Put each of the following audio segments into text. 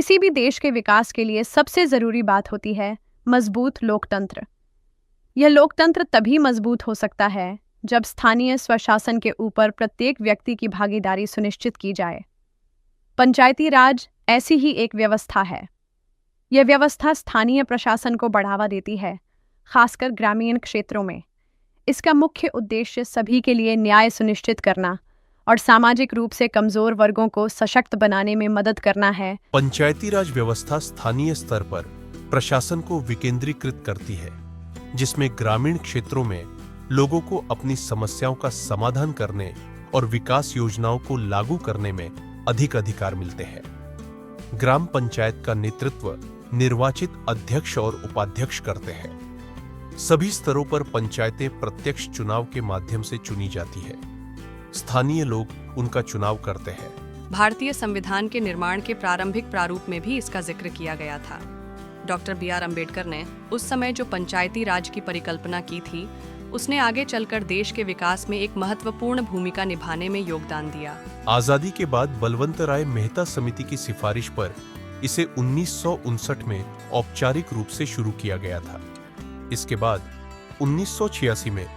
किसी भी देश के विकास के लिए सबसे जरूरी बात होती है मजबूत लोकतंत्र। यह लोकतंत्र तभी मजबूत हो सकता है जब स्थानीय स्वशासन के ऊपर प्रत्येक व्यक्ति की भागीदारी सुनिश्चित की जाए। पंचायती राज ऐसी ही एक व्यवस्था है। यह व्यवस्था स्थानीय प्रशासन को बढ़ावा देती है, खासकर ग्रामीण क्षेत्रों में। इसका मुख्य उद्देश्य सभी के लिए न्याय सुनिश्चित करना और सामाजिक रूप से कमजोर वर्गों को सशक्त बनाने में मदद करना है। पंचायती राज व्यवस्था स्थानीय स्तर पर प्रशासन को विकेंद्रीकृत करती है, जिसमें ग्रामीण क्षेत्रों में लोगों को अपनी समस्याओं का समाधान करने और विकास योजनाओं को लागू करने में अधिक अधिकार मिलते हैं। ग्राम पंचायत का नेतृत्व निर्वाचित अध्यक्ष और उपाध्यक्ष करते हैं। सभी स्तरों पर पंचायतें प्रत्यक्ष चुनाव के माध्यम से चुनी जाती है। स्थानीय लोग उनका चुनाव करते हैं। भारतीय संविधान के निर्माण के प्रारंभिक प्रारूप में भी इसका जिक्र किया गया था। Doctor B.R. अम्बेडकर ने उस समय जो पंचायती राज की परिकल्पना की थी, उसने आगे चलकर देश के विकास में एक महत्वपूर्ण भूमिका निभाने में योगदान दिया। आजादी के बाद बलवंतराय मेहता समिति की सिफारिश पर इसे 1959 में औपचारिक रूप से शुरू किया गया था। इसके बाद 1986 में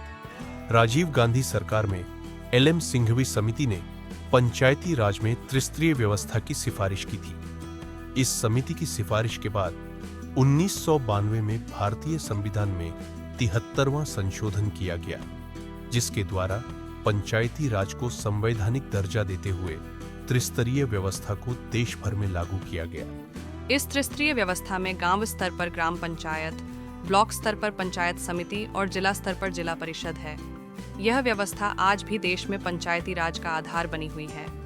राजीव गांधी सरकार में LM सिंघवी समिति ने पंचायती राज में त्रिस्तरीय व्यवस्था की सिफारिश की थी। इस समिति की सिफारिश के बाद 1992 में भारतीय संविधान में 73वां संशोधन किया गया, जिसके द्वारा पंचायती राज को संवैधानिक दर्जा देते हुए त्रिस्तरीय व्यवस्था को देश भर में लागू किया गया। इस त्रिस्तरीय व्यवस्था में गांव स्तर पर ग्राम पंचायत, ब्लॉक स्तर पर पंचायत समिति और जिला स्तर पर जिला परिषद है। यह व्यवस्था आज भी देश में पंचायती राज का आधार बनी हुई है।